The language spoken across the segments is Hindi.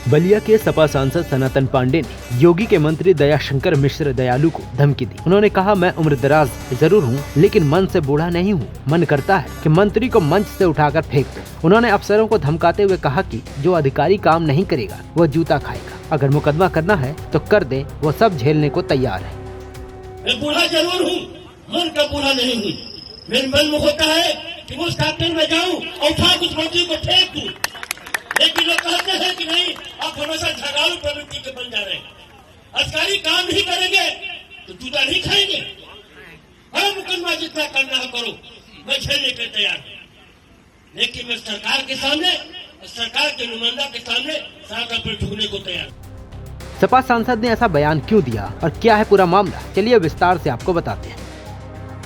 बलिया के सपा सांसद सनातन पांडे ने योगी के मंत्री दयाशंकर मिश्र दयालु को धमकी दी। उन्होंने कहा, मैं उम्रदराज जरूर हूँ, लेकिन मन से बूढ़ा नहीं हूँ। मन करता है कि मंत्री को मंच से उठाकर फेंक दो। उन्होंने अफसरों को धमकाते हुए कहा कि जो अधिकारी काम नहीं करेगा वो जूता खाएगा। अगर मुकदमा करना है तो कर दे, वो सब झेलने को तैयार है। मैं बूढ़ा जरूर हूँ, मन का बूढ़ा नहीं हूँ। मेरे मन में होता है कि वो कैप्टन में जाऊँ और उठा कुछ मंत्री को फेंक दूं, लेकिन लोग कहते हैं कि नहीं, आप हमेशा झगाड़ू प्रवृत्ति के बन जा रहे हैं। अधिकारी काम नहीं करेंगे तो जूता नहीं खाएंगे। हर मुकदमा जितना करना है करो, मैं झेलने के तैयार हूँ, लेकिन मैं सरकार के सामने, सरकार के नुमाइंदा के सामने सर पर झुकने को तैयार हूँ। सपा सांसद ने ऐसा बयान क्यों दिया और क्या है पूरा मामला, चलिए विस्तार से आपको बताते हैं।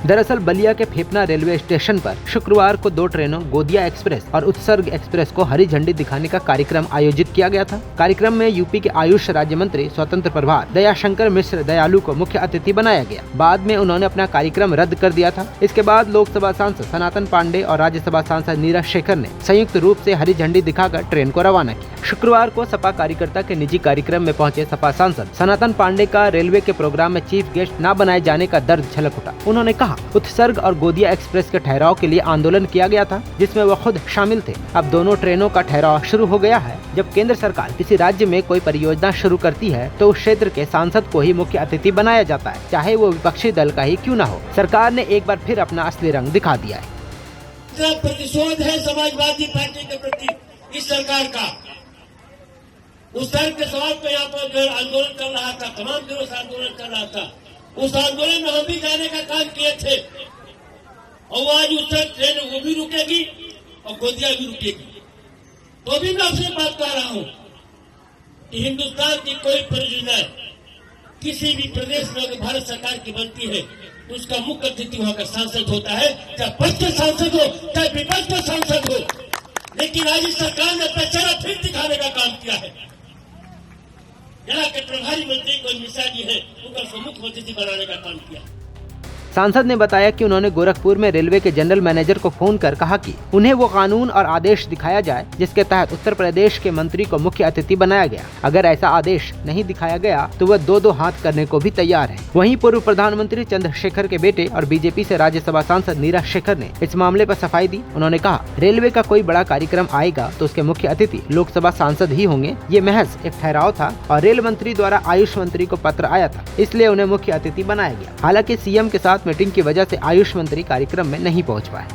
दरअसल बलिया के फेफना रेलवे स्टेशन पर शुक्रवार को 2 ट्रेनों गोदिया एक्सप्रेस और उत्सर्ग एक्सप्रेस को हरी झंडी दिखाने का कार्यक्रम आयोजित किया गया था। कार्यक्रम में यूपी के आयुष राज्य मंत्री स्वतंत्र प्रभार दयाशंकर मिश्र दयालु को मुख्य अतिथि बनाया गया। बाद में उन्होंने अपना कार्यक्रम रद्द कर दिया था। इसके बाद लोकसभा सांसद सनातन पांडे और राज्यसभा सांसद नीरज शेखर ने संयुक्त रूप से हरी झंडी दिखाकर ट्रेन को रवाना किया। शुक्रवार को सपा कार्यकर्ता के निजी कार्यक्रम में पहुंचे सपा सांसद सनातन पांडे का रेलवे के प्रोग्राम में चीफ गेस्ट न बनाए जाने का दर्द झलक उठा। उन्होंने कहा, उत्सर्ग और गोदिया एक्सप्रेस के ठहराव के लिए आंदोलन किया गया था, जिसमें वो खुद शामिल थे। अब दोनों ट्रेनों का ठहराव शुरू हो गया है। जब केंद्र सरकार किसी राज्य में कोई परियोजना शुरू करती है तो उस क्षेत्र के सांसद को ही मुख्य अतिथि बनाया जाता है, चाहे वो विपक्षी दल का ही क्यों न हो। सरकार ने एक बार फिर अपना असली रंग दिखा दिया है। प्रतिशोध है समाजवादी पार्टी के प्रति इस सरकार का। उस तरह के सवाल पे यहाँ पर जो आंदोलन कर रहा था, तमाम दिनों से आंदोलन कर रहा था, उस आंदोलन में हम भी जाने का काम किए थे। और आज उत्तर ट्रेन वो भी रुकेगी और गोदिया भी रुकेगी। तो भी मैं आपसे बात कर रहा हूँ कि हिंदुस्तान की कोई परियोजना किसी भी प्रदेश में अगर भारत सरकार की बनती है तो उसका मुख्य अतिथि वहां का सांसद होता है, चाहे पक्ष का सांसद हो चाहे विपक्ष का सांसद हो। लेकिन आज इस सरकार ने पेचरा फिर दिखाने का काम किया है। यहाँ के प्रभारी मंत्री को मिश्रा जी है, उनका मुख्य अतिथि बनाने का काम किया। सांसद ने बताया कि उन्होंने गोरखपुर में रेलवे के जनरल मैनेजर को फोन कर कहा कि उन्हें वो कानून और आदेश दिखाया जाए जिसके तहत उत्तर प्रदेश के मंत्री को मुख्य अतिथि बनाया गया। अगर ऐसा आदेश नहीं दिखाया गया तो वह 2-2 हाथ करने को भी तैयार है। वहीं पूर्व प्रधानमंत्री चंद्रशेखर के बेटे और बीजेपी से राज्यसभा सांसद नीरज शेखर ने इस मामले पर सफाई दी। उन्होंने कहा, रेलवे का कोई बड़ा कार्यक्रम आएगा तो उसके मुख्य अतिथि लोकसभा सांसद ही होंगे। ये महज एक ठहराव था और रेल मंत्री द्वारा आयुष मंत्री को पत्र आया था, इसलिए उन्हें मुख्य अतिथि बनाया गया। हालांकि सीएम के साथ मीटिंग की वजह से आयुष मंत्री कार्यक्रम में नहीं पहुंच पाए।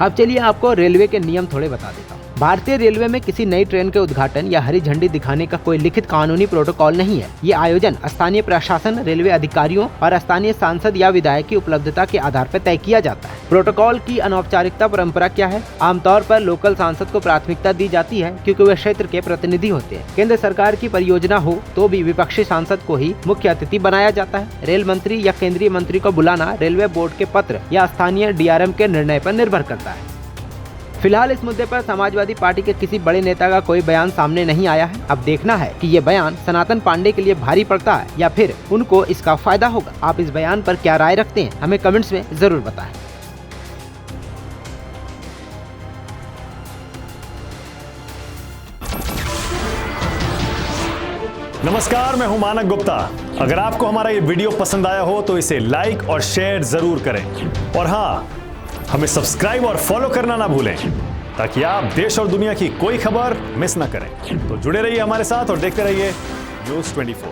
अब चलिए आपको रेलवे के नियम थोड़े बता देता हूँ। भारतीय रेलवे में किसी नई ट्रेन के उद्घाटन या हरी झंडी दिखाने का कोई लिखित कानूनी प्रोटोकॉल नहीं है। ये आयोजन स्थानीय प्रशासन, रेलवे अधिकारियों और स्थानीय सांसद या विधायक की उपलब्धता के आधार पर तय किया जाता है। प्रोटोकॉल की अनौपचारिकता परंपरा क्या है? आमतौर पर लोकल सांसद को प्राथमिकता दी जाती है क्योंकि वे क्षेत्र के प्रतिनिधि होते हैं। केंद्र सरकार की परियोजना हो तो भी विपक्षी सांसद को ही मुख्य अतिथि बनाया जाता है। रेल मंत्री या केंद्रीय मंत्री को बुलाना रेलवे बोर्ड के पत्र या स्थानीय डीआरएम के निर्णय पर निर्भर करता है। फिलहाल इस मुद्दे पर समाजवादी पार्टी के किसी बड़े नेता का कोई बयान सामने नहीं आया है। अब देखना है कि ये बयान सनातन पांडे के लिए भारी पड़ता है या फिर उनको इसका फायदा होगा। आप इस बयान पर क्या राय रखते हैं, हमें कमेंट्स में जरूर बताएं। नमस्कार, मैं हूं मानक गुप्ता। अगर आपको हमारा ये वीडियो पसंद आया हो तो इसे लाइक और शेयर जरूर करें। और हाँ, हमें सब्सक्राइब और फॉलो करना ना भूलें ताकि आप देश और दुनिया की कोई खबर मिस ना करें। तो जुड़े रहिए हमारे साथ और देखते रहिए न्यूज़ 24।